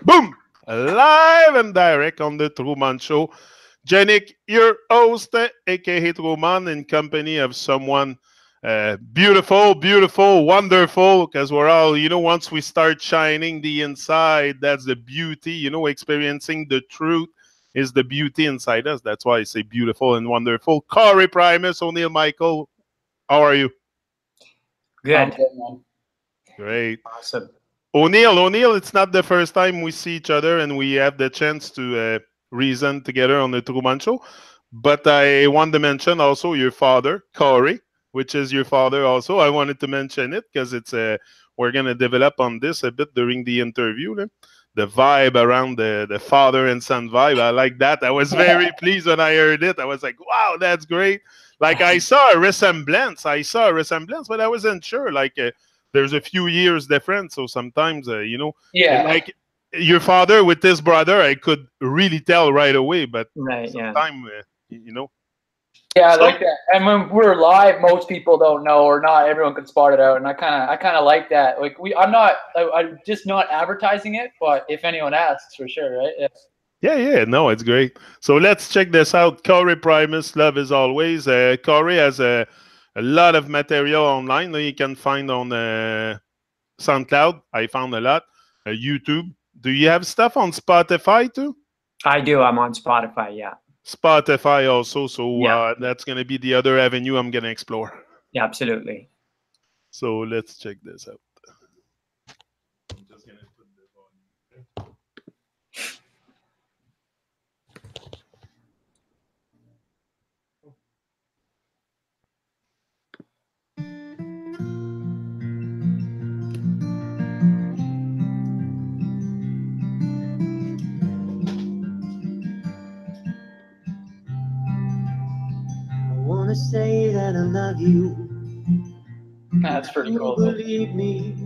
Boom! Live and direct on the TRU-MON show. Janik, your host, aka TRU-MON, in company of someone beautiful, beautiful, wonderful, because we're all, once we start shining the inside, that's the beauty, experiencing the truth is the beauty inside us. That's why I say beautiful and wonderful. Corey, Primus, O'Neill, Michael, how are you? Good. Good, man. Great. Awesome. O'Neill, it's not the first time we see each other and we have the chance to reason together on the TRU-MON show. But I want to mention also your father, Corey, which is your father also. I wanted to mention it because it's we're going to develop on this a bit during the interview. The vibe around the father and son vibe. I like that. I was very pleased when I heard it. I was like, wow, that's great. Like I saw a resemblance, but I wasn't sure. Like there's a few years difference. So sometimes, like your father with his brother, I could really tell right away. But sometimes, Yeah, I like that. And when we're live, most people don't know, or not everyone can spot it out. And I kind of like that. Like I'm just not advertising it, but if anyone asks, for sure, right? Yeah. No, it's great. So let's check this out. Corey Primus, love as always. Corey has a lot of material online that you can find on SoundCloud. I found a lot. YouTube. Do you have stuff on Spotify too? I do. I'm on Spotify, yeah. Spotify also, so that's going to be the other avenue I'm going to explore. Yeah, absolutely. So let's check this out. I'm just going to put the volume. I wanna say that I love you. That's pretty cool. Believe me.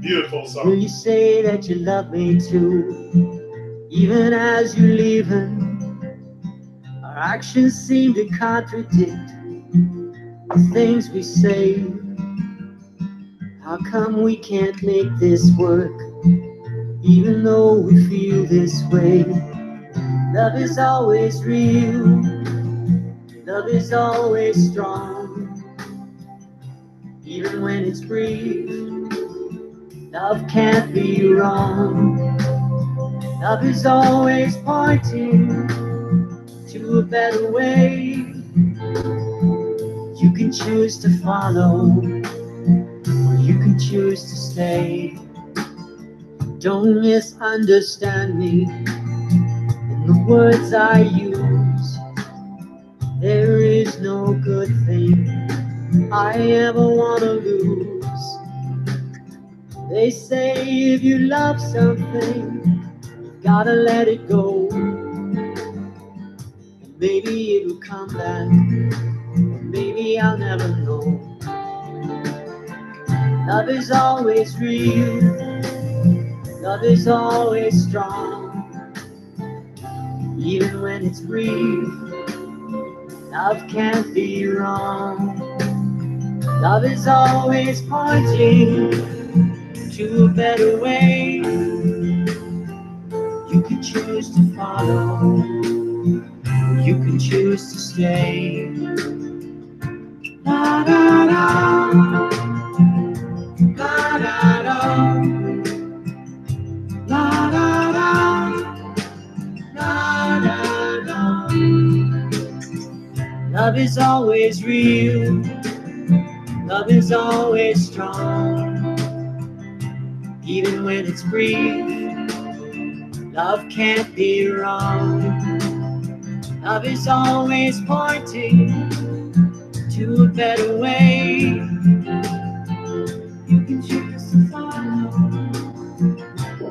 Beautiful song. Will you say that you love me too? Even as you're leaving, our actions seem to contradict the things we say. How come we can't make this work, even though we feel this way? Love is always real. Love is always strong, even when it's brief. Love can't be wrong. Love is always pointing to a better way. You can choose to follow, or you can choose to stay. Don't misunderstand me in the words I use. There is no good thing I ever want to lose. They say if you love something, you gotta let it go. And maybe it'll come back, or maybe I'll never know. Love is always real. Love is always strong, even when it's brief. Love can't be wrong. Love is always pointing to a better way. You can choose to follow, you can choose to stay. La da da, la da da, la da da, la da da. Love is always real. Love is always strong, even when it's brief. Love can't be wrong. Love is always pointing to a better way. You can choose to follow.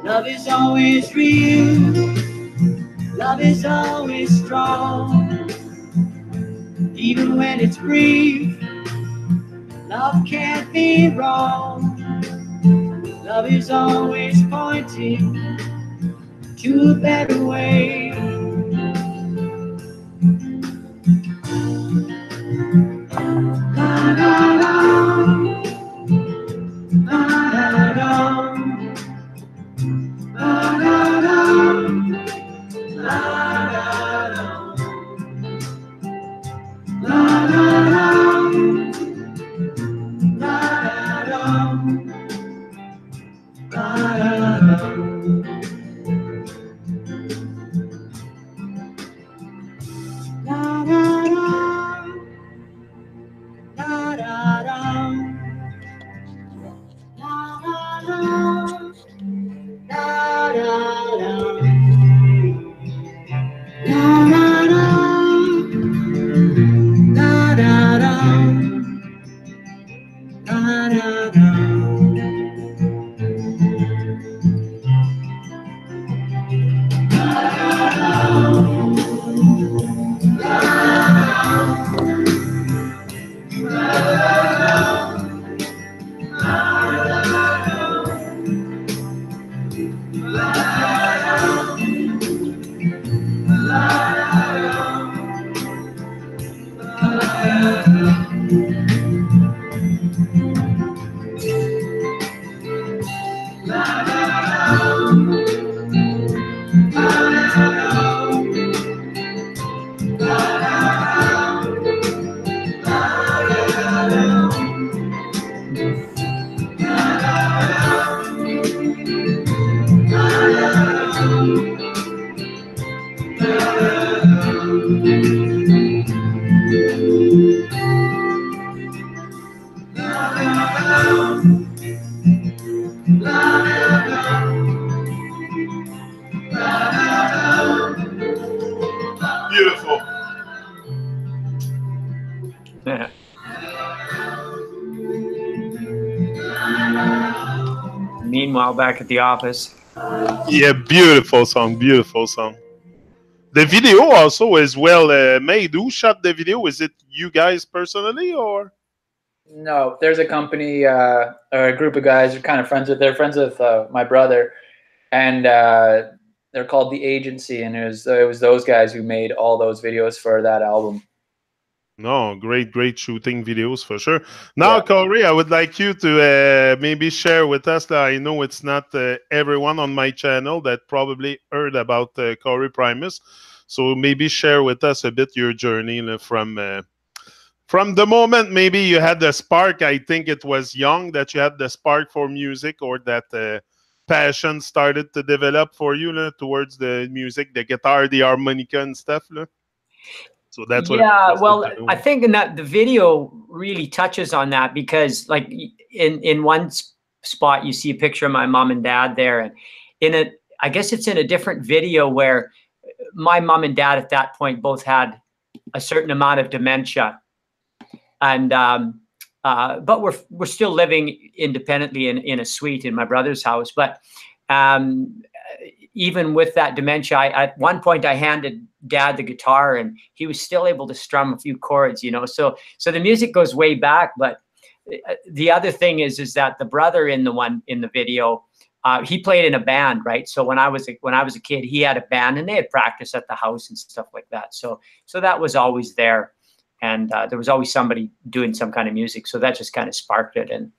Love is always real. Love is always strong, even when it's brief. Love can't be wrong. Love is always pointing to a better way. La da da, la da da, la da Beautiful. Meanwhile, back at the office. Yeah, beautiful song, beautiful song. The video also is well made. Who shot the video? Is it you guys personally or? No, there's a company or a group of guys who are kind of friends with. They're friends with my brother, and they're called The Agency, and it was those guys who made all those videos for that album. No, great shooting videos for sure. Now, yeah. Corey, I would like you to maybe share with us that I know it's not everyone on my channel that probably heard about Corey Primus. So maybe share with us a bit your journey from the moment maybe you had the spark. I think it was young that you had the spark for music, or that passion started to develop for you towards the music, the guitar, the harmonica and stuff. So that's what. Yeah, well, I think in that the video really touches on that, because like in one spot you see a picture of my mom and dad there, and I guess it's in a different video where my mom and dad at that point both had a certain amount of dementia, and but we're still living independently in a suite in my brother's house. But even with that dementia, at one point I handed Dad the guitar, and he was still able to strum a few chords, you know. So the music goes way back. But the other thing is that the brother in the video, he played in a band, right? So when I was a kid, he had a band, and they had practice at the house and stuff like that. So that was always there, and there was always somebody doing some kind of music. So that just kind of sparked it, and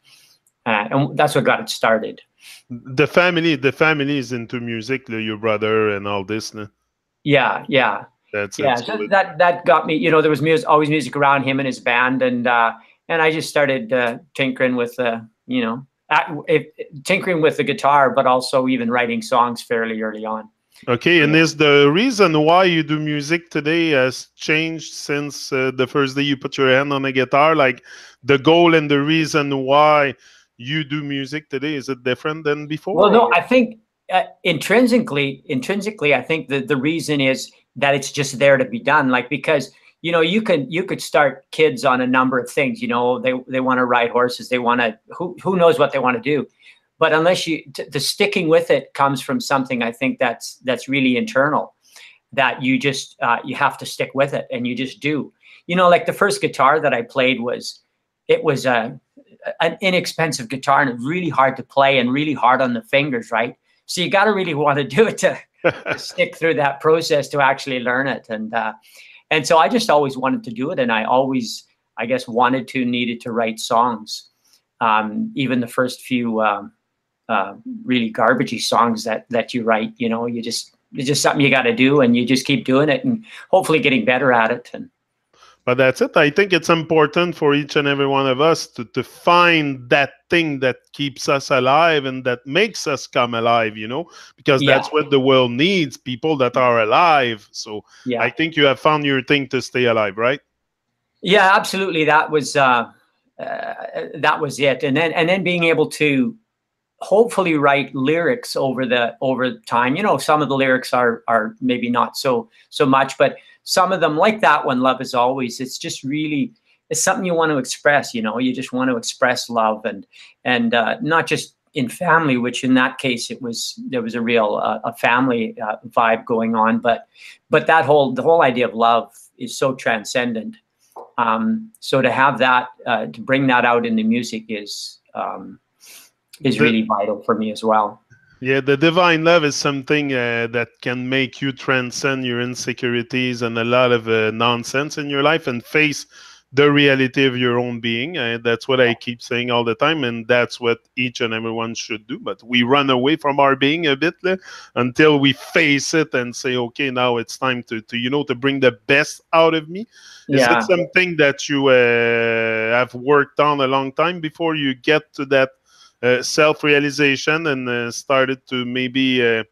that's what got it started. The family is into music, your brother and all this. No? Yeah. So that got me. You know, there was always music around him and his band, and I just started tinkering with tinkering with the guitar, but also even writing songs fairly early on. Okay, and is the reason why you do music today has changed since the first day you put your hand on a guitar? Like the goal and the reason why you do music today, is it different than before? Well, no, I think intrinsically, I think the reason is that it's just there to be done. Like, because, you know, you could start kids on a number of things. You know, they want to ride horses. They want to, who knows what they want to do. But unless the sticking with it comes from something, I think that's really internal, that you just, you have to stick with it, and you just do. You know, like the first guitar that I played was an inexpensive guitar, and it's really hard to play and really hard on the fingers, right? So you got to really want to do it to stick through that process to actually learn it. And so I just always wanted to do it. And I always, I guess, needed to write songs. Even the first few really garbagey songs that you write, you know, you just it's just something you got to do, and you just keep doing it, and hopefully getting better at it. And but that's it. I think it's important for each and every one of us to find that thing that keeps us alive and that makes us come alive, you know, because Yeah. that's what the world needs, people that are alive. So Yeah. I think you have found your thing to stay alive, right? Yeah, absolutely. That was it. And then being able to hopefully write lyrics over time. You know, some of the lyrics are maybe not so much, but some of them, like that one, Love Is Always, it's just really, it's something you want to express. You know, you just want to express love, and not just in family, which in that case there was a real a family vibe going on, but the whole idea of love is so transcendent. So to have that, to bring that out in the music is really vital for me as well. Yeah, the divine love is something that can make you transcend your insecurities and a lot of nonsense in your life and face the reality of your own being. That's what I keep saying all the time, and that's what each and everyone should do. But we run away from our being a bit until we face it and say, okay, now it's time to to bring the best out of me. Is it something that you have worked on a long time before you get to that self-realization and started to maybe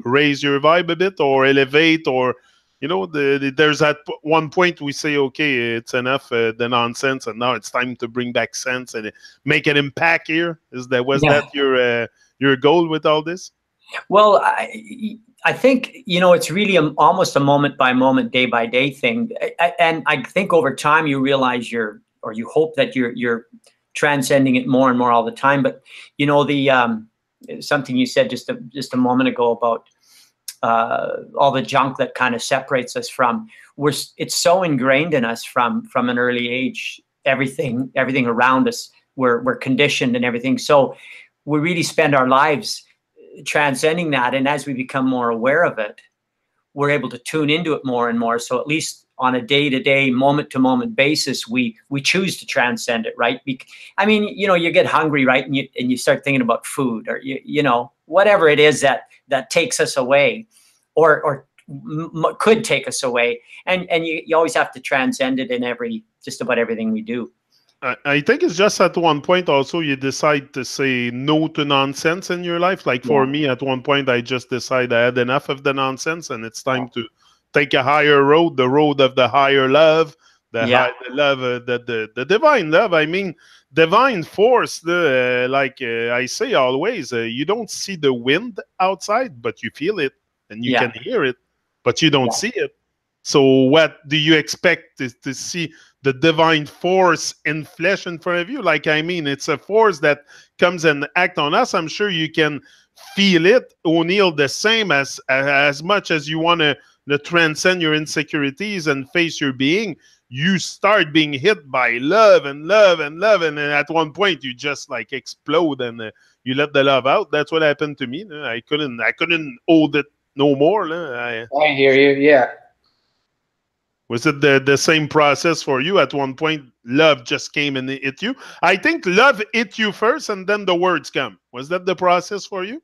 raise your vibe a bit or elevate, or there's at one point we say, okay, it's enough the nonsense, and now it's time to bring back sense and make an impact here? Was that your goal with all this? Well, I think it's really almost a moment by moment, day by day thing, and I think over time you realize you hope that you're transcending it more and more all the time. But the something you said just a moment ago about all the junk that kind of separates us from, it's so ingrained in us from an early age. Everything around us, we're conditioned and everything. So we really spend our lives transcending that, and as we become more aware of it, we're able to tune into it more and more. So at least on a day-to-day, moment-to-moment basis, we choose to transcend it, right? I mean, you get hungry, right? And you start thinking about food, or whatever it is that takes us away, or could take us away, and you always have to transcend it in just about everything we do. I think it's just at one point also you decide to say no to nonsense in your life. Like for me, at one point, I just decided I had enough of the nonsense, and it's time to take a higher road, the road of the higher love, the love, the divine love. I mean, divine force. I say always, you don't see the wind outside, but you feel it, and you can hear it, but you don't see it. So what do you expect to see? The divine force in flesh in front of you? Like, I mean, it's a force that comes and act on us. I'm sure you can feel it, O'Neill, the same as much as you want to transcend your insecurities and face your being. You start being hit by love and love and love, and then at one point you just like explode and you let the love out. That's what happened to me. I couldn't hold it no more. I hear you. Yeah. Was it the same process for you? At one point, love just came and hit you? I think love hit you first, and then the words come. Was that the process for you?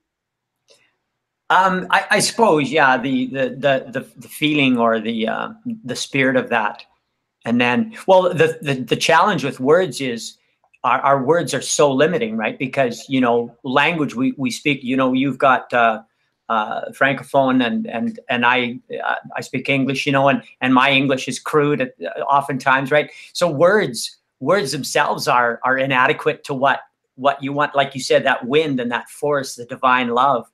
I suppose, yeah. The feeling or the spirit of that, and then, well, the challenge with words is our words are so limiting, right? Because language we speak. You've got Francophone, and I speak English, and my English is crude oftentimes, right? So words themselves are inadequate to what you want. Like you said, that wind and that force, the divine love.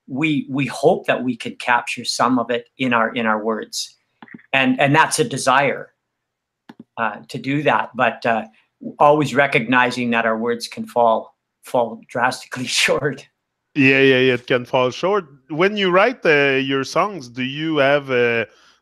We hope that we can capture some of it in our words, and that's a desire to do that. But always recognizing that our words can fall drastically short. Yeah, it can fall short. When you write your songs, do you have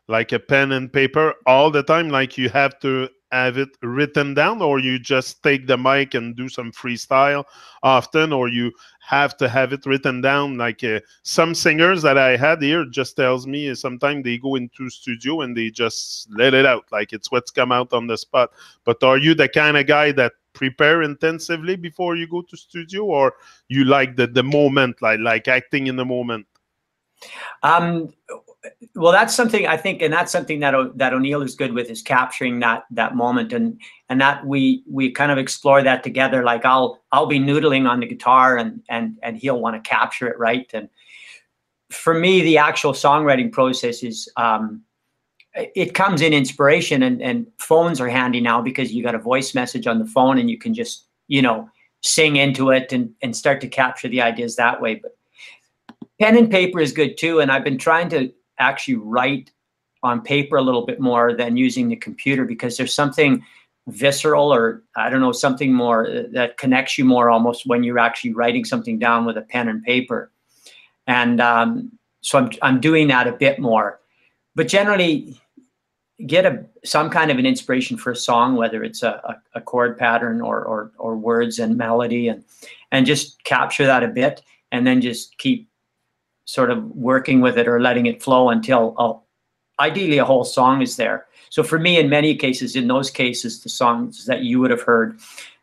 like a pen and paper all the time? Like you have to have it written down, or you just take the mic and do some freestyle often, or you have to have it written down? Like some singers that I had here just tells me sometimes they go into studio and they just let it out, like it's what's come out on the spot. But are you the kind of guy that prepare intensively before you go to studio, or you like the moment, like acting in the moment? Um, well, that's something I think, and that's something that that O'Neill is good with, is capturing that moment, and that we kind of explore that together. Like I'll be noodling on the guitar, and he'll want to capture it, right? And for me, the actual songwriting process is it comes in inspiration, and phones are handy now because you got a voice message on the phone, and you can just sing into it and start to capture the ideas that way. But pen and paper is good too, and I've been trying to actually write on paper a little bit more than using the computer, because there's something visceral, or I don't know, something more that connects you more almost when you're actually writing something down with a pen and paper. And so I'm doing that a bit more, but generally get some kind of an inspiration for a song, whether it's a chord pattern or words and melody, and just capture that a bit, and then just keep sort of working with it or letting it flow until ideally a whole song is there. So for me, in many cases, in those cases, the songs that you would have heard,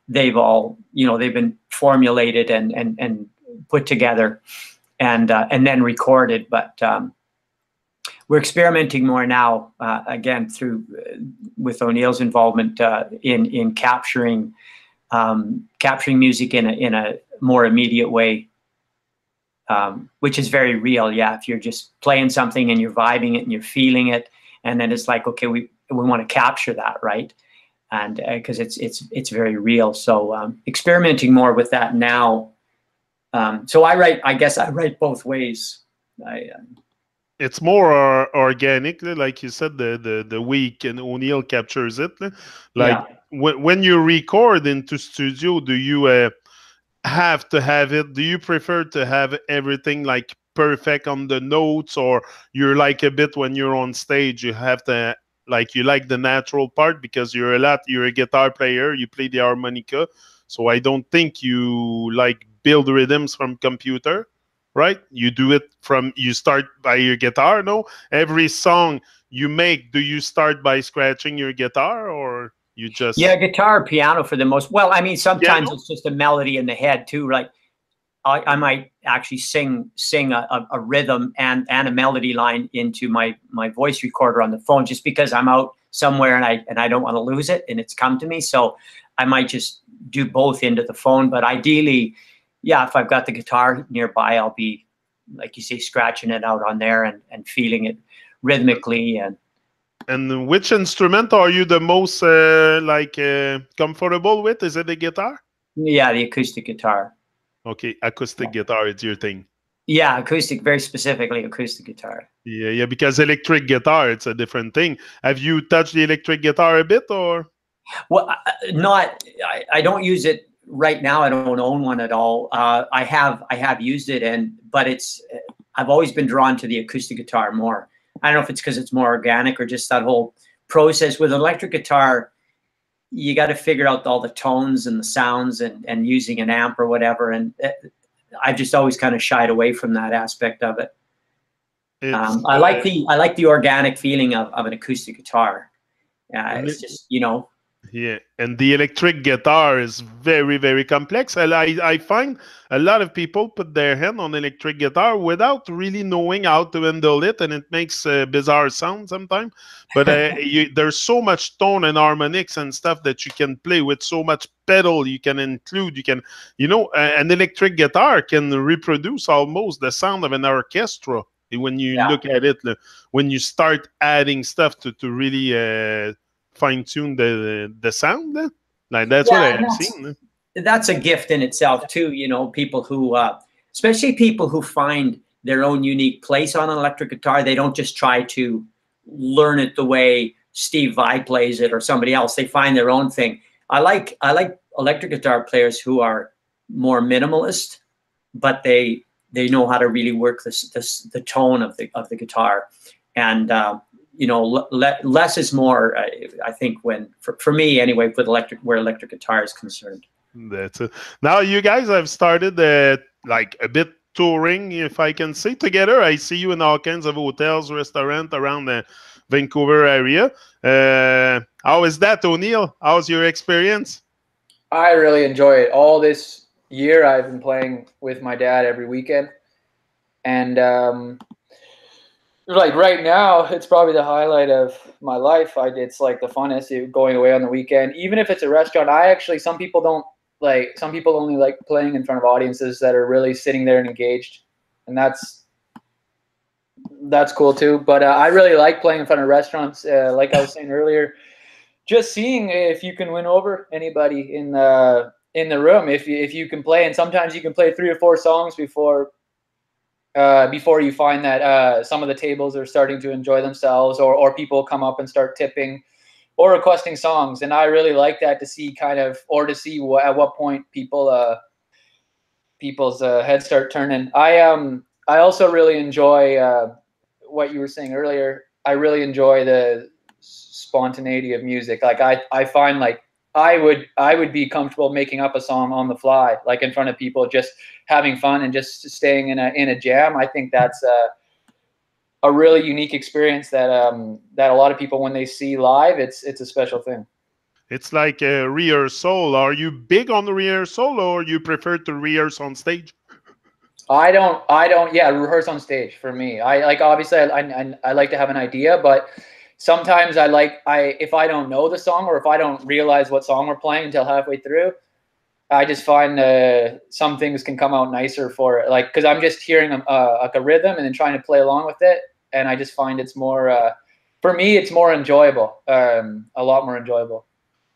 they've all, they've been formulated and put together and then recorded. But we're experimenting more now, again, with O'Neill's involvement in capturing music in a more immediate way. Which is very real, yeah. If you're just playing something and you're vibing it and you're feeling it, and then it's like, okay, we want to capture that, right? And because it's very real. So experimenting more with that now. So I guess I write both ways. It's more organic, like you said. The week and O'Neill captures it. Like when you record into studio, do you have to have it? Do you prefer to have everything like perfect on the notes, or you're like a bit when you're on stage, you have to you like the natural part because you're a guitar player, you play the harmonica, so I don't think you like build rhythms from computer, right? You do it you start by your guitar. No, every song you make, do you start by scratching your guitar, or you just... Yeah, guitar, piano for the most. Well, I mean, sometimes it's just a melody in the head too. Like I might actually sing a rhythm and a melody line into my voice recorder on the phone, just because I'm out somewhere and I don't want to lose it, and it's come to me. So I might just do both into the phone. But ideally, yeah, if I've got the guitar nearby, I'll be, like you say, scratching it out on there and feeling it rhythmically. And which instrument are you the most comfortable with? Is it the guitar? Yeah, the acoustic guitar. Okay, acoustic guitar is your thing. Yeah, acoustic, very specifically acoustic guitar. Yeah, because electric guitar, it's a different thing. Have you touched the electric guitar a bit, or? Well, I don't use it right now. I don't own one at all. I have used it, but I've always been drawn to the acoustic guitar more. I don't know if it's because it's more organic or just that whole process. With electric guitar, you got to figure out all the tones and the sounds and using an amp or whatever. And I've just always kind of shied away from that aspect of it. I like the organic feeling of an acoustic guitar. It's just, Yeah, and the electric guitar is very, very complex. I find a lot of people put their hand on electric guitar without really knowing how to handle it, and it makes bizarre sounds sometimes. But there's so much tone and harmonics and stuff that you can play with, so much pedal you can include. You can, an electric guitar can reproduce almost the sound of an orchestra when you look at it. When you start adding stuff to really fine-tune the sound, like that's what I have seen. That's a gift in itself too. People who especially people who find their own unique place on an electric guitar. They don't just try to learn it the way Steve Vai plays it or somebody else. They find their own thing. I like electric guitar players who are more minimalist, but they know how to really work the tone of the guitar. And less is more. I think for me anyway, with where electric guitar is concerned. That's it. Now you guys have started like a bit touring, if I can say, together. I see you in all kinds of hotels, restaurants around the Vancouver area. How is that, O'Neill? How's your experience? I really enjoy it. All this year, I've been playing with my dad every weekend, and like right now, it's probably the highlight of my life. It's like the funnest going away on the weekend, even if it's a restaurant. Some people don't like. Some people only like playing in front of audiences that are really sitting there and engaged, and that's cool too. But I really like playing in front of restaurants. Like I was saying earlier, just seeing if you can win over anybody in the room. If you can play, and sometimes you can play 3 or 4 songs before you find that some of the tables are starting to enjoy themselves, or people come up and start tipping or requesting songs. And I really like that, to see at what point people's heads start turning. I also really enjoy what you were saying earlier. I really enjoy the spontaneity of music. Like I find like I would be comfortable making up a song on the fly, like in front of people, just having fun and just staying in a jam. I think that's a really unique experience that that a lot of people, when they see live, it's a special thing. It's like a rehearsal. Are you big on the rehearsal, or you prefer to rehearse on stage? I don't. Yeah, rehearse on stage for me. I like, obviously I like to have an idea, but sometimes if I don't know the song, or if I don't realize what song we're playing until halfway through, I just find some things can come out nicer for it. Like, because I'm just hearing like a rhythm and then trying to play along with it, and I just find it's more for me, it's more enjoyable, a lot more enjoyable.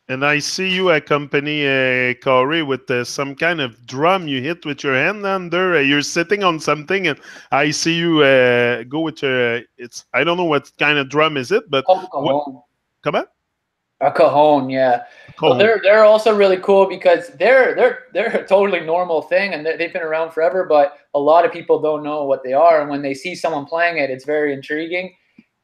And I see you accompany Corey with some kind of drum you hit with your hand under. You're sitting on something, and I see you go with your. I don't know what kind of drum is it, but Cajon. Come on. A Cajon, yeah. Cajon. Well, they're also really cool because they're a totally normal thing, and they've been around forever. But a lot of people don't know what they are, and when they see someone playing it, it's very intriguing.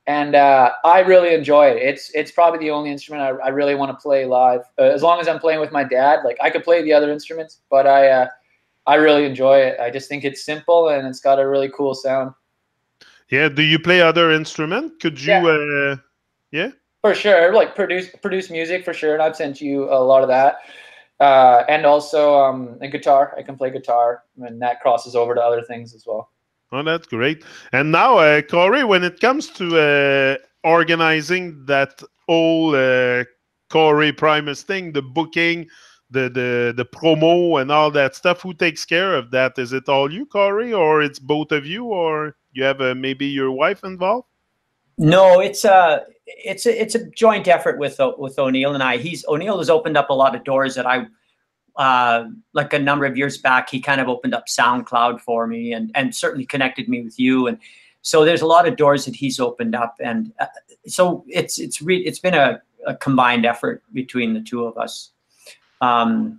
And I really enjoy it. It's probably the only instrument I really want to play live. As long as I'm playing with my dad, like I could play the other instruments, but I really enjoy it. I just think it's simple and it's got a really cool sound. Yeah. Do you play other instrument? Could you? Yeah. For sure, like produce music for sure, and I've sent you a lot of that. And also a guitar. I can play guitar, and that crosses over to other things as well. Oh, that's great. And now, Corey, when it comes to organizing that whole Corey Primus thing, the booking, the promo, and all that stuff, who takes care of that? Is it all you, Corey, or it's both of you, or you have maybe your wife involved? No, it's a joint effort with O'Neill and I. O'Neill has opened up a lot of doors that I. Like a number of years back, he kind of opened up SoundCloud for me, and certainly connected me with you. And so there's a lot of doors that he's opened up, and so it's been a combined effort between the two of us. I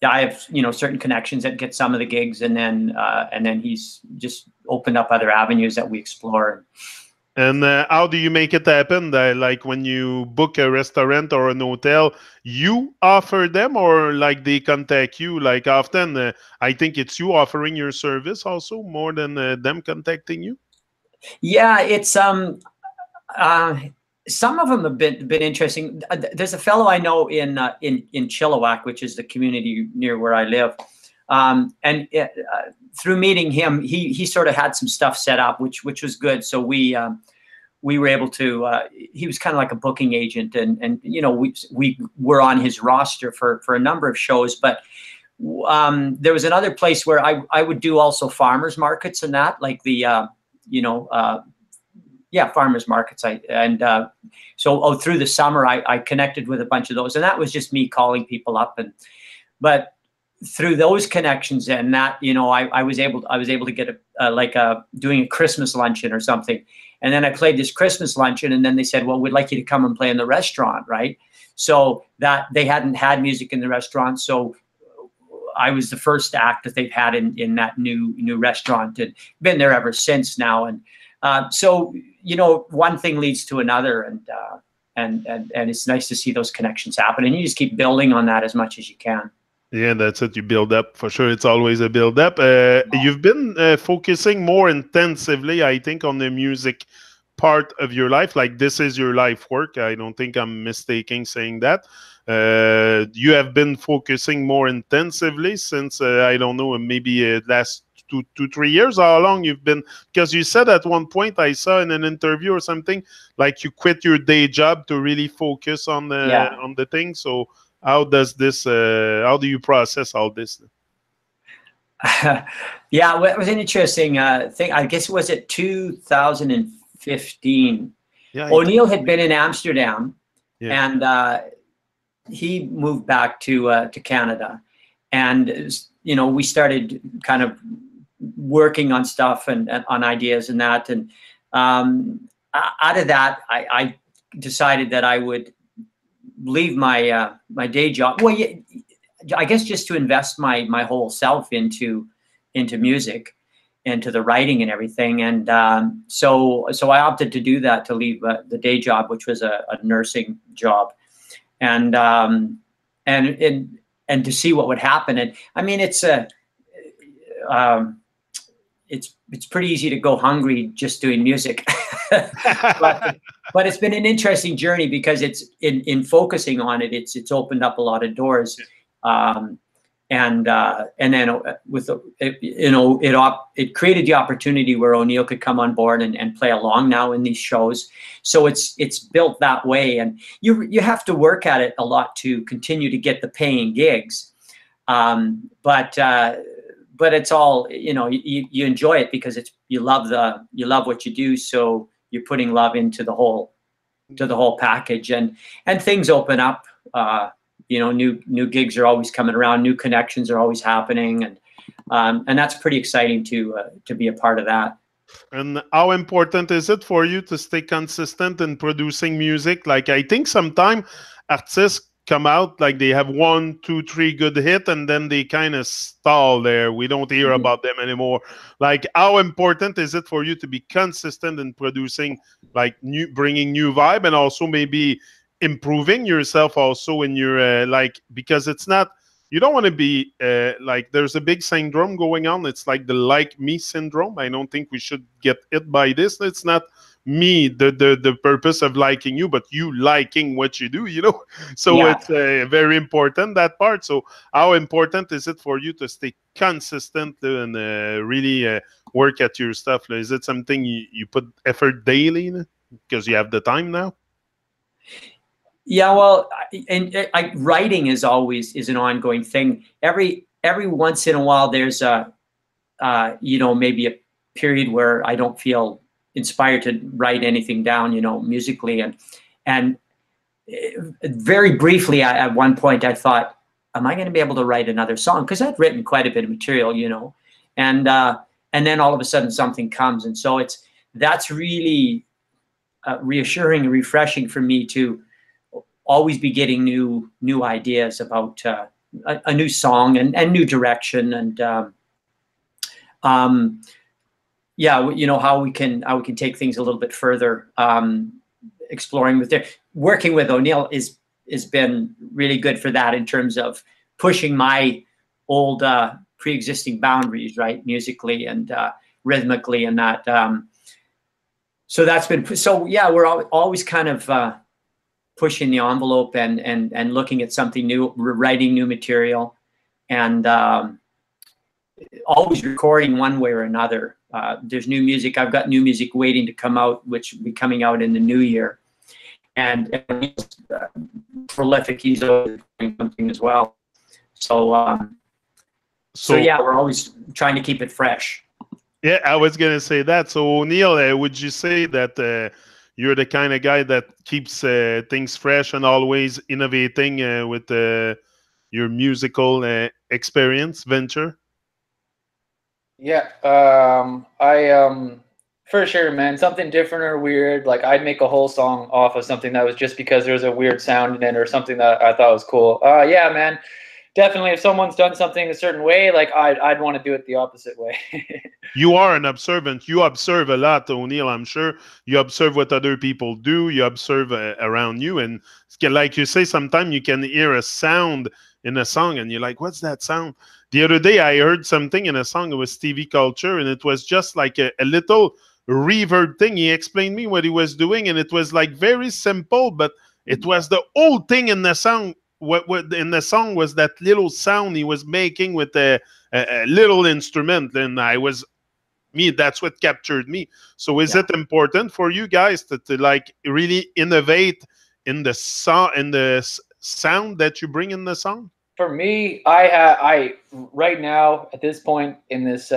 have certain connections that get some of the gigs, and then he's just opened up other avenues that we explore. And how do you make it happen? Like when you book a restaurant or an hotel, you offer them, or like they contact you? Like often, I think it's you offering your service also more than them contacting you. Yeah, it's some of them have been interesting. There's a fellow I know in Chilliwack, which is the community near where I live. And through meeting him, he sort of had some stuff set up, which was good. So we were able to. He was kind of like a booking agent, and we were on his roster for a number of shows. But there was another place where I would do also farmers markets and that, like the farmers markets. So through the summer I connected with a bunch of those, and that was just me calling people up, but through those connections and that, I was able to get doing a Christmas luncheon or something. And then I played this Christmas luncheon, and then they said, well, we'd like you to come and play in the restaurant. Right. So that they hadn't had music in the restaurant. So I was the first act that they've had in that new restaurant, and been there ever since now. And so, one thing leads to another, and it's nice to see those connections happen, and you just keep building on that as much as you can. Yeah, that's it. You build up for sure. It's always a build up. You've been focusing more intensively, I think, on the music part of your life. Like this is your life work. I don't think I'm mistaken saying that. You have been focusing more intensively since I don't know, maybe last 2-3 years? How long you've been? Because you said at one point I saw in an interview or something like you quit your day job to really focus on the thing. So how does this? How do you process all this? Yeah, well, it was an interesting thing. I guess was it 2015. Yeah, O'Neill had been in Amsterdam, Yeah. and he moved back to Canada, and we started kind of working on stuff and on ideas and that, and out of that, I decided that I would leave my my day job. Well, yeah, I guess just to invest my whole self into music, into the writing and everything, and so I opted to do that, to leave the day job, which was a nursing job, and to see what would happen. And I mean, it's pretty easy to go hungry just doing music, but it's been an interesting journey because it's in focusing on it, it's opened up a lot of doors. And then with it created the opportunity where O'Neill could come on board and play along now in these shows. So it's built that way, and you have to work at it a lot to continue to get the paying gigs. But it's all, you enjoy it because you love what you do. So you're putting love into the whole package, and things open up. New gigs are always coming around, new connections are always happening, and that's pretty exciting to be a part of that. And how important is it for you to stay consistent in producing music? Like, I think sometimes artists come out, like they have 1, 2, 3 good hits, and then they kind of stall there. We don't hear about them anymore. Like, how important is it for you to be consistent in producing, like bringing new vibe, and also maybe improving yourself also in your because it's not, you don't want to be like, there's a big syndrome going on. It's like the like me syndrome. I don't think we should get hit by this. It's not me, the purpose of liking you, but you liking what you do, so it's very important, that part. So how important is it for you to stay consistent and really work at your stuff? Is it something you put effort daily because you have the time now? Yeah, well, writing is an ongoing thing. Every once in a while, there's maybe a period where I don't feel inspired to write anything down, musically, and very briefly, at one point, I thought, am I going to be able to write another song? Because I'd written quite a bit of material, and then all of a sudden something comes, and so that's really reassuring and refreshing for me to always be getting new ideas about a new song and new direction, and how we can take things a little bit further. Exploring working with O'Neill has been really good for that, in terms of pushing my old pre-existing boundaries, right, musically and rhythmically, and that. So that's been we're always kind of pushing the envelope and looking at something new, writing new material, and always recording one way or another. There's new music. I've got new music waiting to come out, which will be coming out in the new year. And he's prolific. He's always doing something as well. So we're always trying to keep it fresh. Yeah, I was going to say that. So O'Neill, would you say that you're the kind of guy that keeps things fresh and always innovating with your musical experience, venture? Yeah, for sure, man. Something different or weird. Like, I'd make a whole song off of something that was just because there was a weird sound in it or something that I thought was cool. Yeah, man. Definitely, if someone's done something a certain way, like I'd want to do it the opposite way. You are an observant. You observe a lot, O'Neill. I'm sure you observe what other people do. You observe around you, and like you say, sometimes you can hear a sound in a song, and you're like, "What's that sound?" The other day, I heard something in a song. It was TV Culture, and it was just like a little reverb thing. He explained me what he was doing, and it was like very simple, but it was the whole thing in the song. What in the song was that little sound he was making with a a little instrument, and that's what captured me. So is it important for you guys to like really innovate in the sound that you bring in the song? For me, I right now at this point in this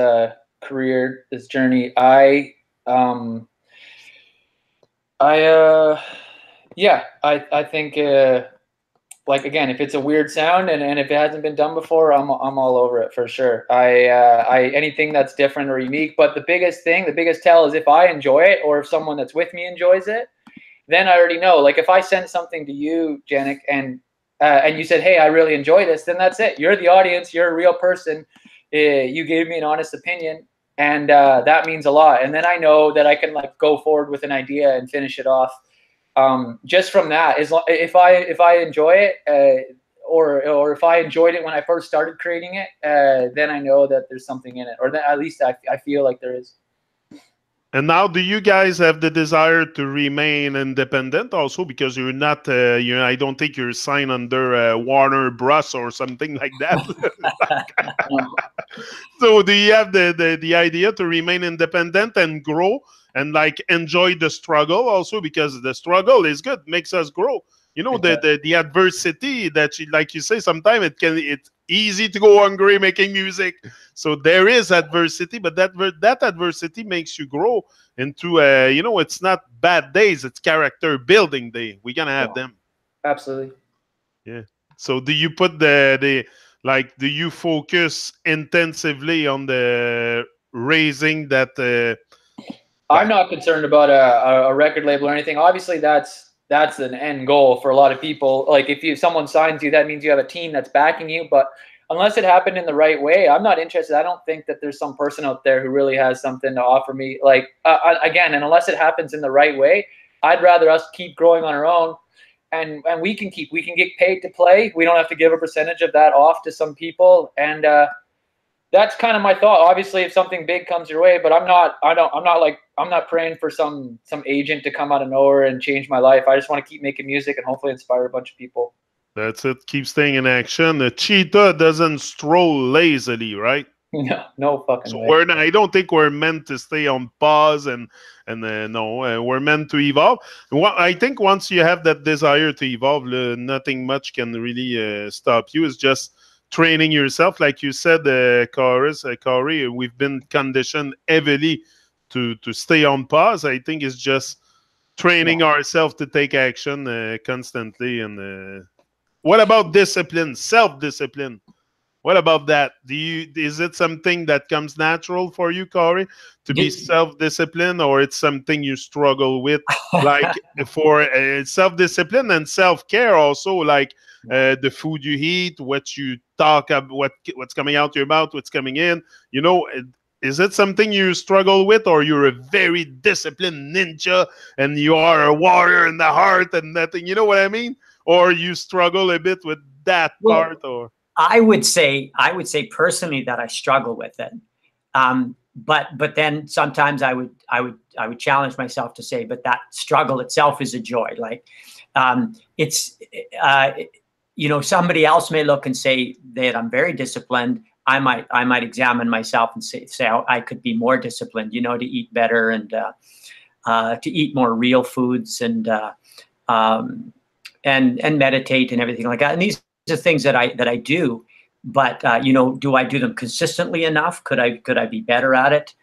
career, this journey, I think like, again, if it's a weird sound and if it hasn't been done before, I'm all over it for sure. I anything that's different or unique. But the biggest tell is if I enjoy it or if someone that's with me enjoys it, then I already know. Like if I send something to you, Janik, and you said, "Hey, I really enjoy this," then that's it. You're the audience. You're a real person. You gave me an honest opinion, and that means a lot. And then I know that I can like go forward with an idea and finish it off. Just from that, if I enjoy it, or if I enjoyed it when I first started creating it, then I know that there's something in it, or that at least I feel like there is. And now, do you guys have the desire to remain independent also? Because you're not, I don't think you're signed under Warner Bros. Or something like that. So do you have the idea to remain independent and grow and like enjoy the struggle also? Because the struggle is good, makes us grow. You know, the adversity that like you say, sometimes it's easy to go hungry making music. So there is adversity, but that adversity makes you grow into it's not bad days, it's character building day. We're gonna have them. Absolutely. Yeah. So do you put do you focus intensively on the raising that I'm not concerned about a record label or anything. Obviously that's an end goal for a lot of people. Like if someone signs you, that means you have a team that's backing you. But unless it happened in the right way, I'm not interested. I don't think that there's some person out there who really has something to offer me. Like again, and unless it happens in the right way, I'd rather us keep growing on our own, and we can get paid to play. We don't have to give a percentage of that off to some people, and that's kind of my thought. Obviously, if something big comes your way, but I'm not praying for some agent to come out of nowhere and change my life. I just want to keep making music and hopefully inspire a bunch of people. That's it. Keep staying in action. The cheetah doesn't stroll lazily, right? No fucking way. I don't think we're meant to stay on pause and no, we're meant to evolve. I think once you have that desire to evolve, nothing much can really stop you. It's just training yourself, like you said, Corey. We've been conditioned heavily to stay on pause. I think it's just training ourselves to take action constantly. And what about discipline, self-discipline? What about that? Is it something that comes natural for you, Corey, to be self-disciplined, or it's something you struggle with? Like for self-discipline and self-care also, like the food you eat, what you talk about, what's coming out your mouth, what's coming in. Is it something you struggle with, or you're a very disciplined ninja and you are a warrior in the heart and nothing? You know what I mean? Or you struggle a bit with that part, or? I would say personally that I struggle with it, but then sometimes I would challenge myself to say, but that struggle itself is a joy. Like it's somebody else may look and say that I'm very disciplined. I might examine myself and say I could be more disciplined. To eat better and to eat more real foods and meditate and everything like that. And these are things that I do, but do I do them consistently enough? Could I be better at it?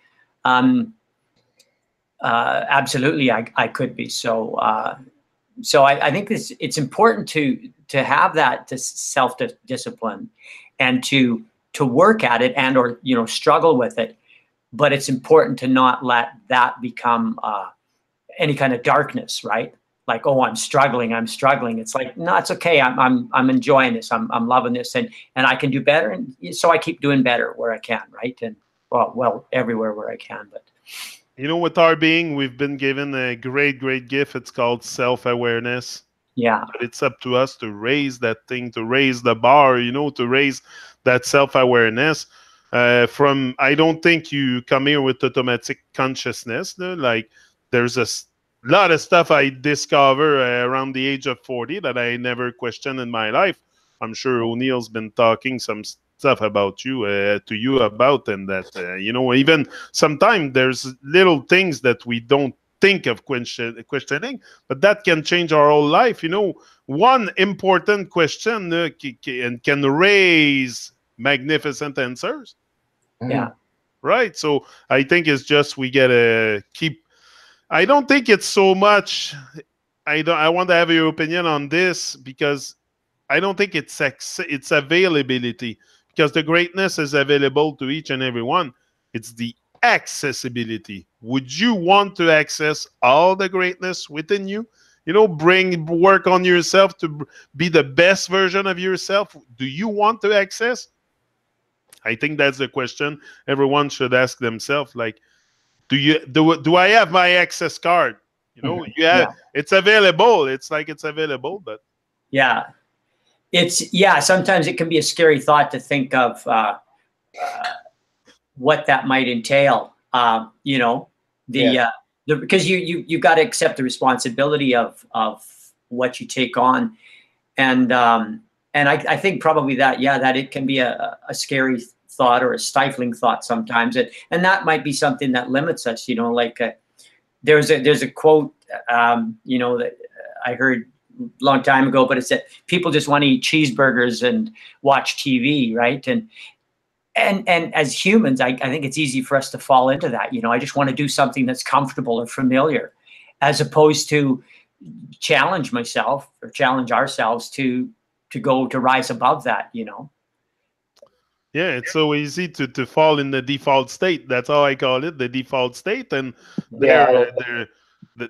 Absolutely, I could be. So I think it's important to have that self-discipline and to work at it and or struggle with it. But it's important to not let that become any kind of darkness, right? Like, oh, I'm struggling. It's like, no, it's okay. I'm enjoying this. I'm loving this, and I can do better. And so I keep doing better where I can, right? And well, everywhere where I can. But with our being, we've been given a great gift. It's called self-awareness. Yeah, but it's up to us to raise that thing, to raise the bar. To raise that self-awareness. I don't think you come here with automatic consciousness. Like there's a lot of stuff I discover around the age of 40 that I never questioned in my life. I'm sure O'Neill's been talking some stuff about you to you about, and that you know, even sometimes there's little things that we don't think of questioning, but that can change our whole life. You know, one important question can raise magnificent answers. Yeah. Right. So I think it's just we gotta keep. I don't think it's so much. I want to have your opinion on this, because I don't think it's availability, because the greatness is available to each and every one. It's the accessibility. Would you want to access all the greatness within you? You know, work on yourself to be the best version of yourself. Do you want to access? I think that's the question everyone should ask themselves. Like, do I have my access card? You know, it's available. It's like it's available, but yeah. Sometimes it can be a scary thought to think of what that might entail. You know, because you got to accept the responsibility of what you take on, and I think probably that it can be a scary thought or a stifling thought sometimes, and that might be something that limits us. You know, like there's a quote you know, that I heard a long time ago, but it's that people just want to eat cheeseburgers and watch TV, right? And as humans, I think it's easy for us to fall into that. You know, I just want to do something that's comfortable or familiar, as opposed to challenge myself or challenge ourselves to rise above that, you know. Yeah, it's so easy to fall in the default state. That's how I call it, the default state. And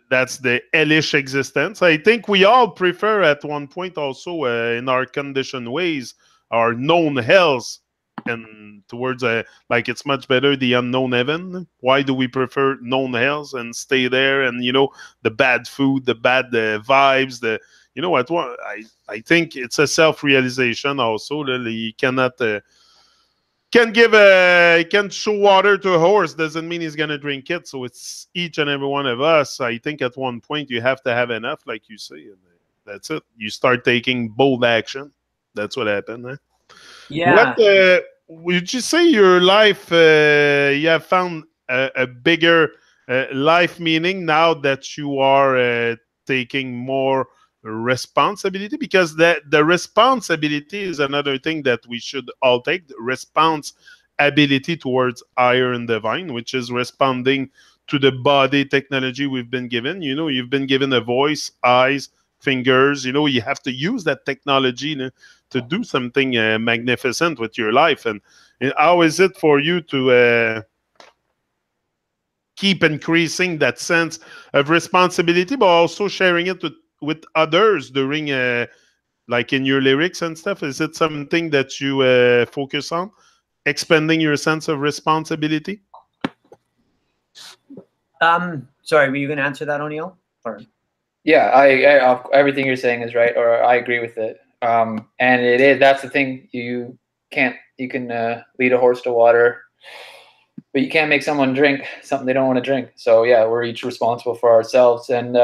that's the hellish existence. I think we all prefer at one point also in our conditioned ways our known hells, and towards like it's much better the unknown heaven. Why do we prefer known hells and stay there? And you know, the bad food, the bad vibes, you know what? I think it's a self-realization also. You cannot can show water to a horse doesn't mean he's gonna drink it. So it's each and every one of us. I think at one point you have to have enough, like you say, and that's it. You start taking bold action. That's what happened. Eh? Yeah. What would you say your life? You have found a bigger life meaning now that you are taking more responsibility, because the responsibility is another thing that we should all take. The responsibility towards higher and divine, which is responding to the body technology we've been given. You know, you've been given a voice, eyes, fingers. You know, you have to use that technology, you know, to do something magnificent with your life. And how is it for you to keep increasing that sense of responsibility, but also sharing it with others during like in your lyrics and stuff? Is it something that you focus on, expanding your sense of responsibility? Sorry, were you going to answer that, O'Neill? Or? Yeah, I everything you're saying is right, or I agree with it. And it is, that's the thing. You can lead a horse to water, but you can't make someone drink something they don't want to drink. So yeah, we're each responsible for ourselves. And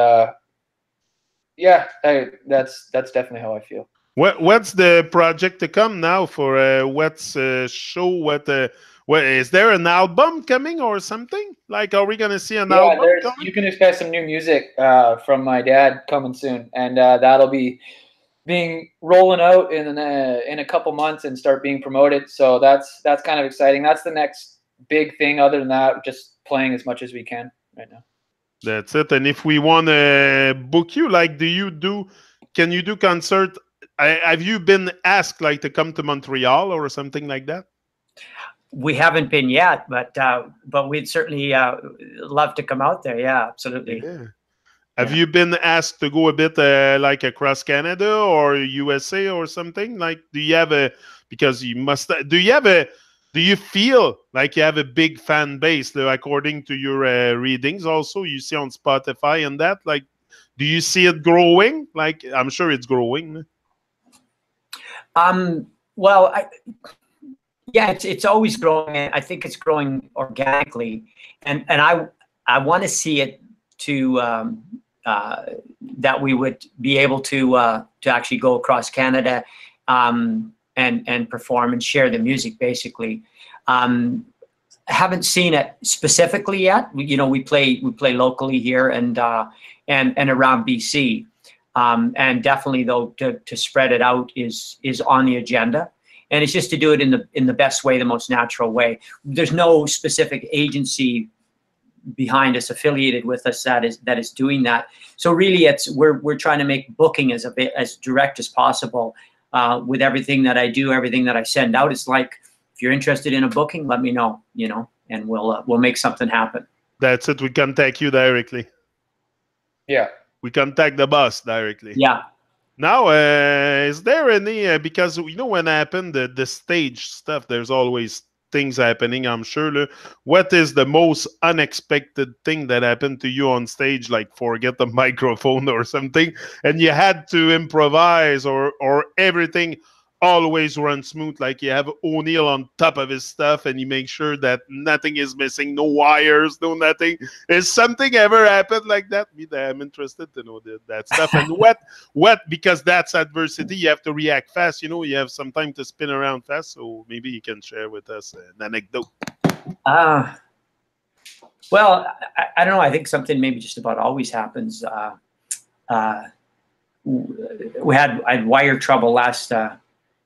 that's definitely how I feel. What's the project to come now for what's show? What is there an album coming or something? Like, are we gonna see an album coming? You can expect some new music from my dad coming soon, and that'll be rolling out in a couple months and start being promoted. So that's kind of exciting. That's the next big thing. Other than that, just playing as much as we can right now. That's it. And if we want to book you, like, can you do concert? Have you been asked like to come to Montreal or something like that? We haven't been yet, but we'd certainly love to come out there. Yeah, absolutely. Yeah. Have you been asked to go a bit like across Canada or USA or something? Like, do you feel like you have a big fan base according to your readings also you see on Spotify and that? Like, do you see it growing? Like, I'm sure it's growing. Well, it's always growing. I think it's growing organically, and I want to see it to that we would be able to actually go across Canada, and and perform and share the music, basically. Haven't seen it specifically yet. We play locally here and around BC, and definitely though to spread it out is on the agenda. And it's just to do it in the best way, the most natural way. There's no specific agency behind us, affiliated with us, that is doing that. So really, we're trying to make booking as direct as possible. With everything that I do, everything that I send out, it's like, if you're interested in a booking, let me know, and we'll make something happen. That's it. We contact you directly. Yeah. We contact the boss directly. Yeah. Now, is there any, because when happened the stage stuff, there's always things happening, I'm sure. What is the most unexpected thing that happened to you on stage, like forget the microphone or something, and you had to improvise, or everything always runs smooth, like you have O'Neill on top of his stuff and you make sure that nothing is missing, no wires, no nothing? Is something ever happened like that? I'm interested to know that stuff. And what because that's adversity, you have to react fast, you have some time to spin around fast, so maybe you can share with us an anecdote. Well, I don't know, I think something maybe just about always happens. I had wire trouble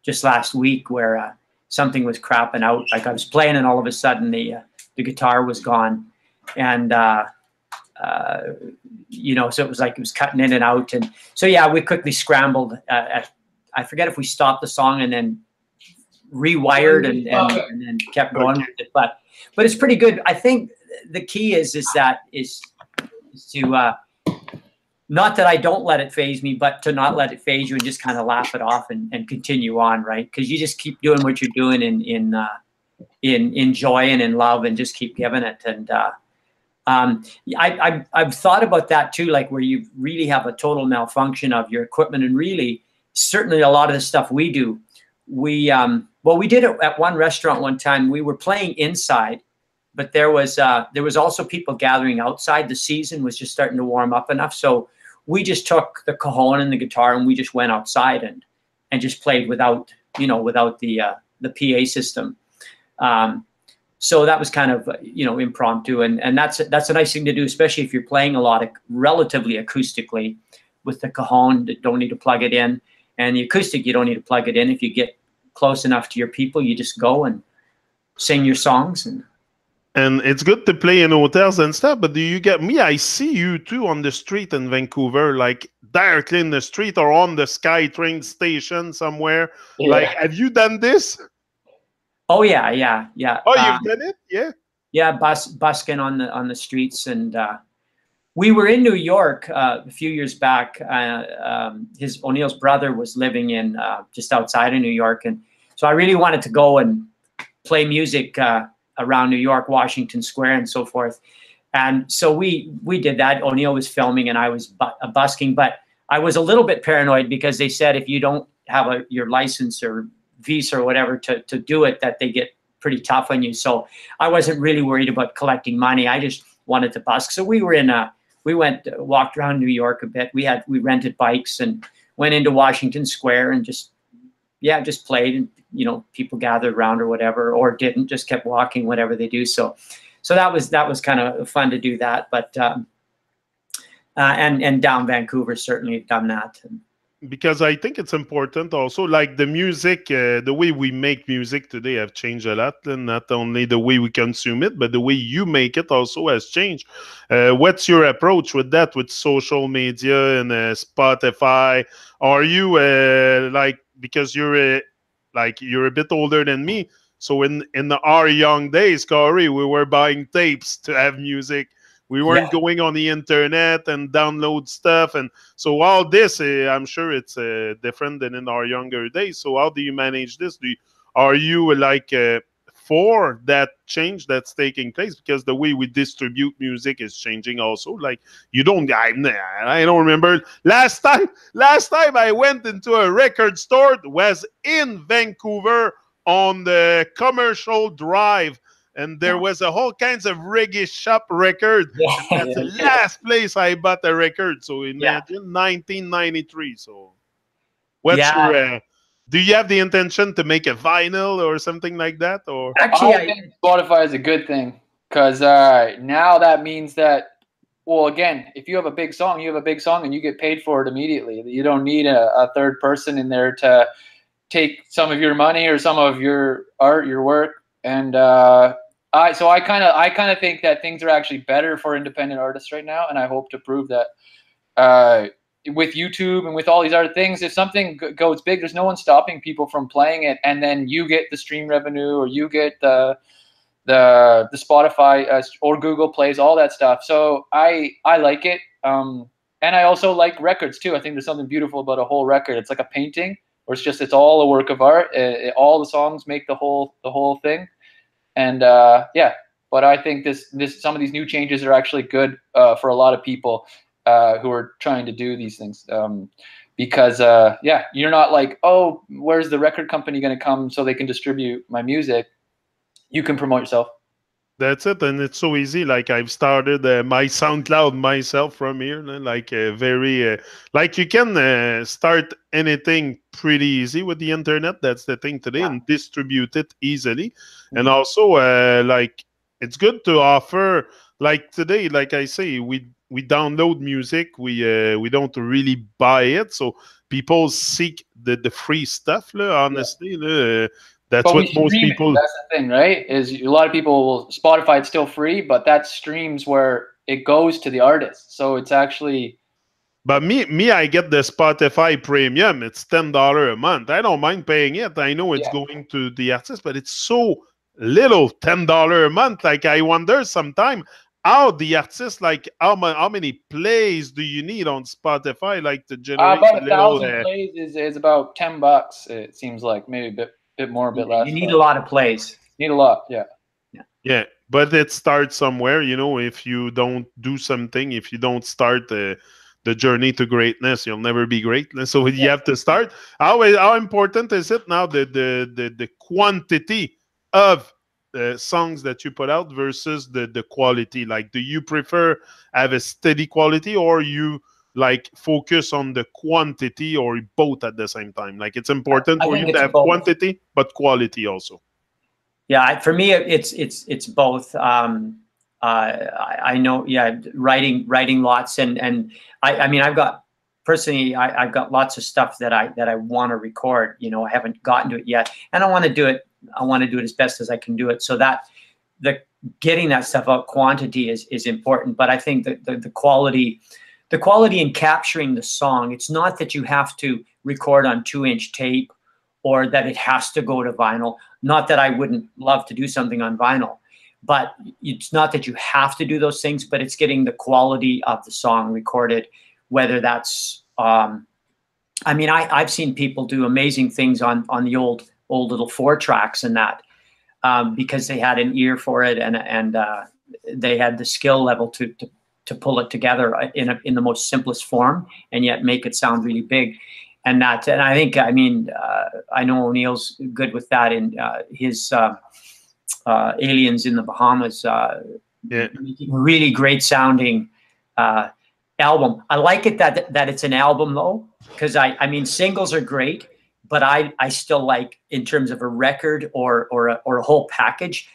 just last week, where something was crapping out. Like I was playing and all of a sudden the guitar was gone, and so it was like it was cutting in and out, and so yeah, we quickly scrambled. I forget if we stopped the song and then rewired and then kept going with it, but it's pretty good. I think the key is to not that I don't let it phase me, but to not let it phase you and just kind of laugh it off and continue on, right? Because you just keep doing what you're doing in joy and in love, and just keep giving it. And I've thought about that too, like where you really have a total malfunction of your equipment, and really, certainly a lot of the stuff we do, we did it at one restaurant one time. We were playing inside, but there was also people gathering outside. The season was just starting to warm up enough, so we just took the cajon and the guitar and we just went outside and just played without the PA system. So that was kind of impromptu, and that's a nice thing to do, especially if you're playing a lot of relatively acoustically. With the cajon, you don't need to plug it in, and the acoustic, you don't need to plug it in. If you get close enough to your people, you just go and sing your songs. And it's good to play in hotels and stuff, but do you get me? I see you too on the street in Vancouver, like directly in the street or on the SkyTrain station somewhere. Yeah. Like, have you done this? Oh yeah. Oh, you've done it? Yeah. Yeah, busking on the streets, and we were in New York a few years back. O'Neill's brother was living in just outside of New York, and so I really wanted to go and play music around New York, Washington Square, and so forth. And so we did that. O'Neill was filming, and I was busking. But I was a little bit paranoid, because they said if you don't have your license or visa or whatever to do it, that they get pretty tough on you. So I wasn't really worried about collecting money. I just wanted to busk. So we walked around New York a bit. We rented bikes and went into Washington Square and just played, and people gathered around or whatever, or didn't, just kept walking, whatever they do. So that was kind of fun to do that. But and down Vancouver, certainly done that. Because I think it's important also, like the music, the way we make music today have changed a lot, and not only the way we consume it, but the way you make it also has changed. What's your approach with that, with social media and Spotify? Are you because you're a bit older than me, so in our young days, Corey, we were buying tapes to have music. We weren't going on the internet and download stuff. And so all this, I'm sure it's different than in our younger days. So how do you manage this? Are you for that change that's taking place? Because the way we distribute music is changing also. Like I don't remember. Last time I went into a record store, was in Vancouver on the Commercial Drive. And there was a whole kinds of reggae shop record. That's the last place I bought a record. So imagine 1993. So what's your Do you have the intention to make a vinyl or something like that? Or Actually, I think Spotify is a good thing because now that means that, well, again, if you have a big song, you have a big song and you get paid for it immediately. You don't need a third person in there to take some of your money or some of your art, your work. And I kind of think that things are actually better for independent artists right now, and I hope to prove that. With YouTube and with all these other things, if something goes big, there's no one stopping people from playing it, and then you get the stream revenue, or you get the Spotify or Google plays, all that stuff. So I like it, and I also like records too. I think there's something beautiful about a whole record. It's like a painting, or it's all a work of art. All the songs make the whole thing, and yeah. But I think some of these new changes are actually good for a lot of people who are trying to do these things, because yeah, you're not like, oh, where's the record company going to come so they can distribute my music? You can promote yourself. that's it, and it's so easy. Like I've started my SoundCloud myself from here, like very like you can start anything pretty easy with the internet. That's the thing today, and distribute it easily. And also like it's good to offer, like today, like I say, we download music, we don't really buy it, so people seek the free stuff, honestly. That's but what most stream people. That's the thing, right? Is a lot of people will Spotify, it's still free, but that streams where it goes to the artist. So it's actually. But me, I get the Spotify Premium. It's $10 a month. I don't mind paying it. I know it's going to the artist, but it's so little, $10 a month. Like I wonder sometimes how the artist, like how many plays do you need on Spotify, like to generate About a little. 1,000 plays is about $10. It seems like maybe a bit more, a bit less. You need a lot of plays. Need a lot, yeah. Yeah, but it starts somewhere. If you don't do something, if you don't start the journey to greatness, you'll never be great. So you have to start. How important is it now, the quantity of songs that you put out versus the quality? Like, do you prefer have a steady quality, or you like focus on the quantity, or both at the same time? Like, it's important for you to have quantity but quality also. Yeah, for me, it's both. I know, yeah, writing lots, and I mean, I've got lots of stuff that I want to record. I haven't gotten to it yet, and I want to do it. I want to do it as best as I can do it. So that getting that stuff out, quantity is important. But I think the quality in capturing the song. It's not that you have to record on 2-inch tape, or that it has to go to vinyl. Not that I wouldn't love to do something on vinyl, but it's not that you have to do those things, but it's getting the quality of the song recorded, whether that's, I mean, I've seen people do amazing things on the old little 4-tracks and that, because they had an ear for it, and they had the skill level to pull it together in the most simplest form, and yet make it sound really big. And I think, I mean, I know O'Neill's good with that in his Aliens in the Bahamas, really great sounding album. I like it that it's an album though, because I mean, singles are great, but I still like, in terms of a record or a whole package,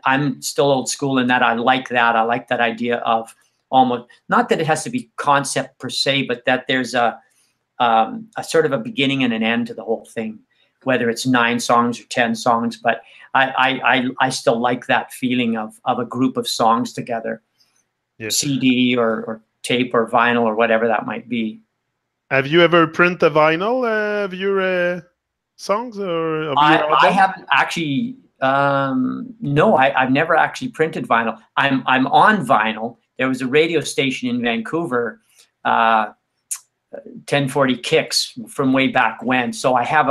I'm still old school in that I like that. I like that idea of almost, not that it has to be concept per se, but that there's a sort of a beginning and an end to the whole thing, whether it's 9 songs or 10 songs. But I still like that feeling of a group of songs together, CD or tape or vinyl or whatever that might be. Have you ever printed a vinyl of your songs or of your album? I haven't actually. No, I've never actually printed vinyl. I'm on vinyl. There was a radio station in Vancouver, 1040 Kicks, from way back when. So I have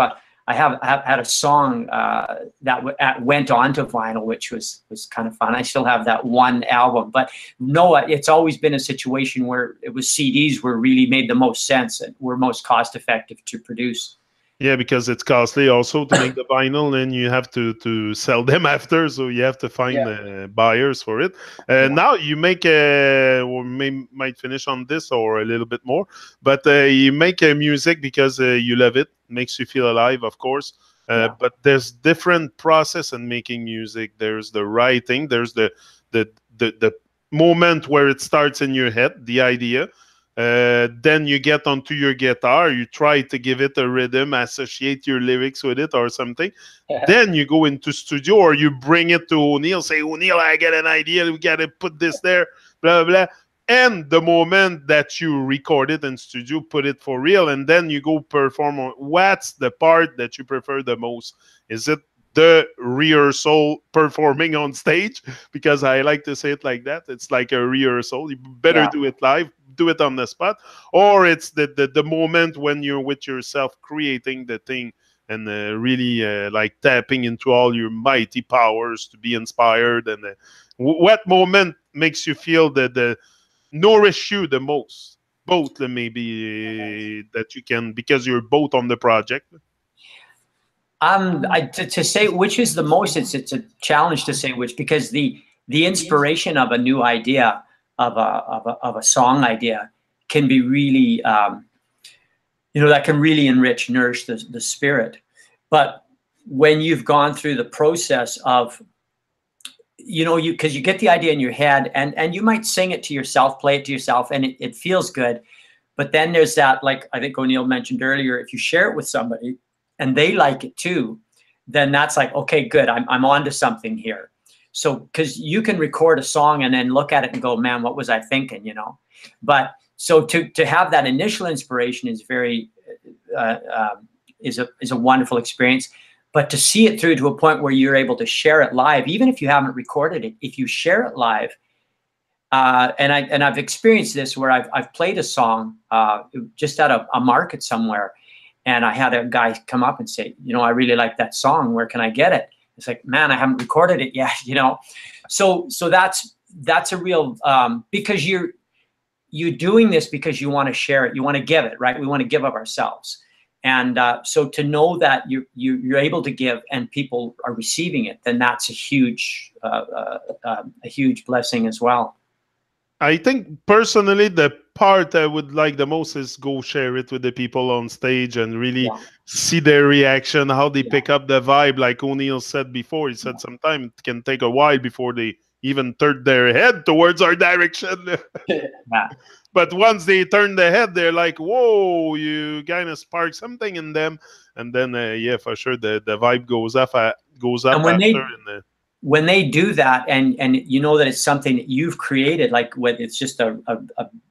had a song that went onto vinyl, which was kind of fun. I still have that one album, but no, it's always been a situation where it was CDs were really made the most sense and were most cost effective to produce. Yeah, because it's costly also to make the vinyl, and you have to sell them after, so you have to find buyers for it. Now you make or might finish on this or a little bit more, but you make music because you love it. makes you feel alive, of course. But there's different process in making music. There's the writing, there's the moment where it starts in your head, the idea. Then you get onto your guitar, you try to give it a rhythm, associate your lyrics with it or something. Then you go into studio, or you bring it to O'Neill, say, O'Neill, I get an idea, we got to put this there, blah, blah. And the moment that you record it in studio, put it for real, and then you go perform. What's the part that you prefer the most? Is it the rehearsal, performing on stage? Because I like to say it like that. It's like a rehearsal. You better do it live, do it on the spot. Or it's the moment when you're with yourself creating the thing and really like tapping into all your mighty powers to be inspired. And what moment makes you feel the nourish you the most? Both maybe that you can, because you're both on the project. To say which is the most, it's a challenge to say which, because the inspiration of a new idea, of a song idea, can be really that can really nourish the spirit. But when you've gone through the process of because you get the idea in your head, and you might sing it to yourself, play it to yourself, and it feels good. But then there's that, like I think O'Neill mentioned earlier, if you share it with somebody and they like it too, then that's like, okay, good, I'm onto something here. So, because you can record a song and then look at it and go, man, what was I thinking, But so to have that initial inspiration is very is a wonderful experience. But to see it through to a point where you're able to share it live, even if you haven't recorded it, if you share it live, and I've experienced this where I've played a song just at a market somewhere, and I had a guy come up and say, I really like that song. Where can I get it? It's like, man, I haven't recorded it yet, So that's a real because you're doing this because you want to share it, you want to give it, right? We want to give of ourselves. And so to know that you're able to give and people are receiving it, then that's a huge blessing as well. I think personally, the part I would like the most is go share it with the people on stage and really see their reaction, how they pick up the vibe. Like O'Neill said before, he said sometimes it can take a while before they even turn their head towards our direction. But once they turn their head, they're like, whoa, you kind of spark something in them. And then, for sure, the vibe goes up. And when they do that, and that it's something that you've created, like it's just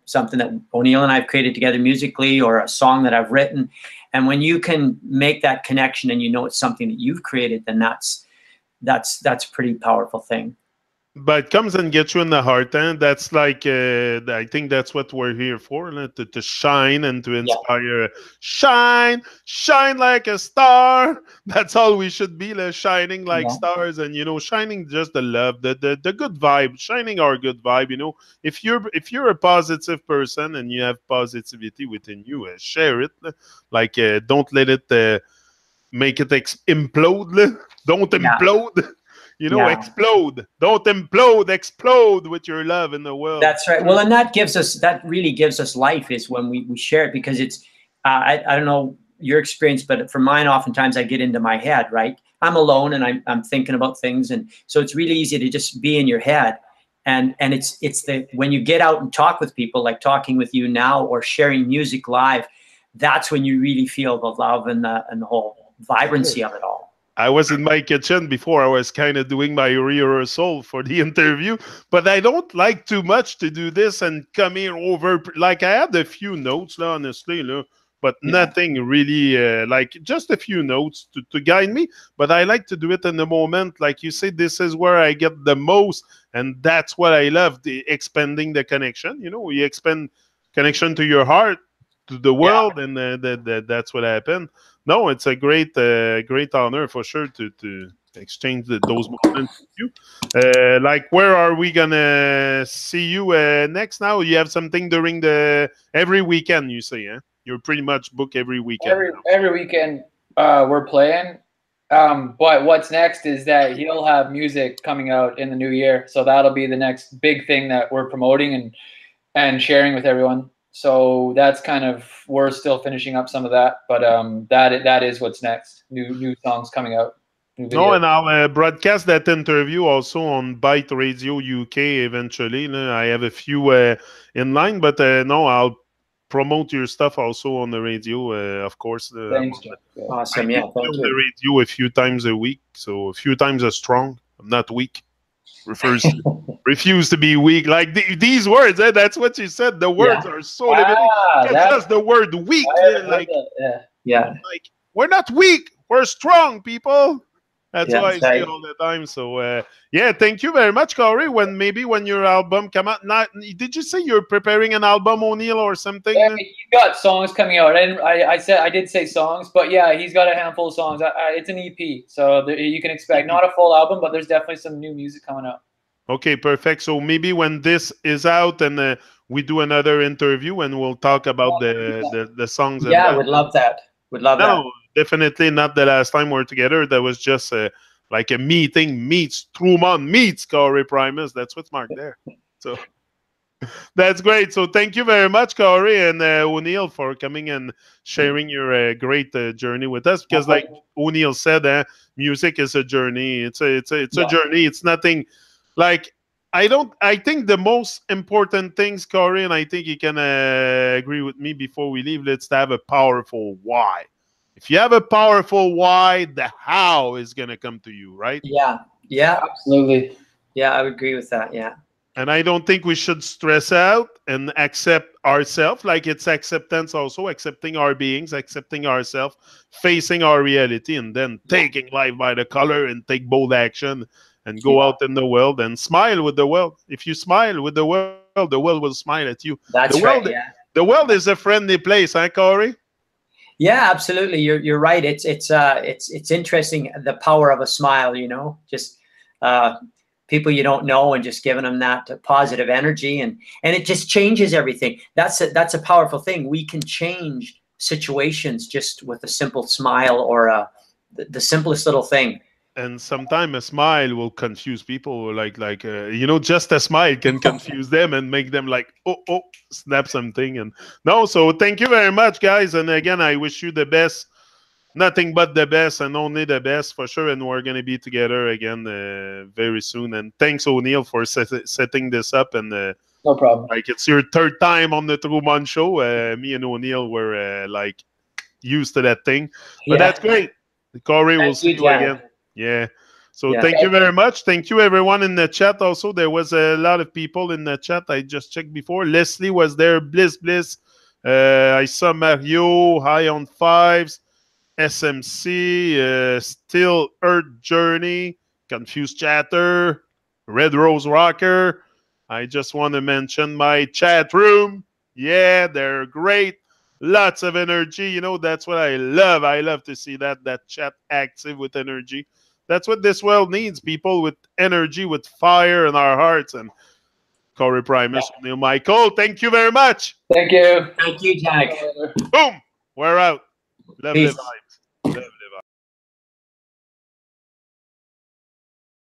something that O'Neill and I have created together musically, or a song that I've written. And when you can make that connection and it's something that you've created, then that's a pretty powerful thing. But it comes and gets you in the heart, and that's like I think that's what we're here for, to shine and to inspire. Shine like a star. That's all we should be, shining like stars, and shining just the love, the good vibe, shining our good vibe. If you're a positive person and you have positivity within you, share it. Like don't let it make it implode. Don't implode. Explode. Don't implode. Explode with your love in the world. That's right. Well, and that really gives us life, is when we share it, because it's, I don't know your experience, but for mine, oftentimes I get into my head, right? I'm alone and I'm thinking about things. And so it's really easy to just be in your head. And it's when you get out and talk with people, like talking with you now, or sharing music live, that's when you really feel the love and the whole vibrancy of it all. I was in my kitchen before. I was kind of doing my rehearsal for the interview, but I don't like too much to do this and come here over. Like I had a few notes, honestly, but nothing really, like just a few notes to guide me. But I like to do it in the moment. Like you say, this is where I get the most, and that's what I love, the expanding the connection. You expand connection to your heart, to the world, and that's what happened. No, it's a great honor for sure to exchange those moments with you. Like, where are we gonna see you next? Now you have something during every weekend. You say, you're pretty much booked every weekend. Every weekend we're playing. But what's next is that he'll have music coming out in the new year, so that'll be the next big thing that we're promoting and sharing with everyone. So that's kind of, we're still finishing up some of that, but that is what's next. New songs coming out. No, and I'll broadcast that interview also on Byte Radio UK eventually. I have a few in line, but no, I'll promote your stuff also on the radio, of course. Thanks, John. Awesome, yeah, thank on you. the radio a few times a week, so a few times as strong. I'm not weak. Refuse to be weak. Like these words, that's what you said. The words are so limiting. Just the word weak. Like we're not weak. We're strong, people. That's what I say all the time. So yeah, thank you very much, Corey. When your album come out, did you say you're preparing an album, O'Neill, or something? Yeah, he's got songs coming out. I did say songs, but yeah, he's got a handful of songs. It's an EP, so you can expect not a full album, but there's definitely some new music coming out. Okay, perfect. So maybe when this is out and we do another interview and we'll talk about the songs. Yeah, would love that. Would love that. No, definitely not the last time we're together. That was just like a meeting meets TRU-MON meets Corey Primus. That's what's marked there. So that's great. So thank you very much, Corey and O'Neill, for coming and sharing your great journey with us. Because like O'Neill said, music is a journey. It's a journey. It's nothing like I think the most important things, Corey, and I think you can agree with me before we leave, let's have a powerful why. If you have a powerful why, the how is going to come to you, right? Yeah, absolutely. Yeah, I would agree with that, yeah. And I don't think we should stress out and accept ourselves. Like it's acceptance also, accepting our beings, accepting ourselves, facing our reality, and then taking life by the collar and take bold action and go out in the world and smile with the world. If you smile with the world will smile at you. That's right, yeah. The world is a friendly place, huh, Corey? Yeah, absolutely. You're right. It's interesting, the power of a smile, just people you don't know and just giving them that positive energy and it just changes everything. That's a powerful thing. We can change situations just with a simple smile or the simplest little thing. And sometimes a smile will confuse people. Like just a smile can confuse them and make them like, oh, snap something. And no, so thank you very much, guys. And again, I wish you the best, nothing but the best and only the best for sure. And we're going to be together again very soon. And thanks, O'Neill, for setting this up. And no problem. Like it's your third time on the TRU-MON show. Me and O'Neill were like used to that thing. But that's great. Corey, we'll see you again. Yeah. So thank you very much. Thank you, everyone in the chat. Also, there was a lot of people in the chat. I just checked before. Leslie was there. Bliss. I saw Mario. High on Fives. SMC. Still Earth Journey. Confused Chatter. Red Rose Rocker. I just want to mention my chat room. Yeah, they're great. Lots of energy. That's what I love. I love to see that chat active with energy. That's what this world needs, people with energy, with fire in our hearts. And Corey Primus, O'Neill Michael, thank you very much. Thank you. Thank you, Jack. Boom. We're out. Love Peace. life.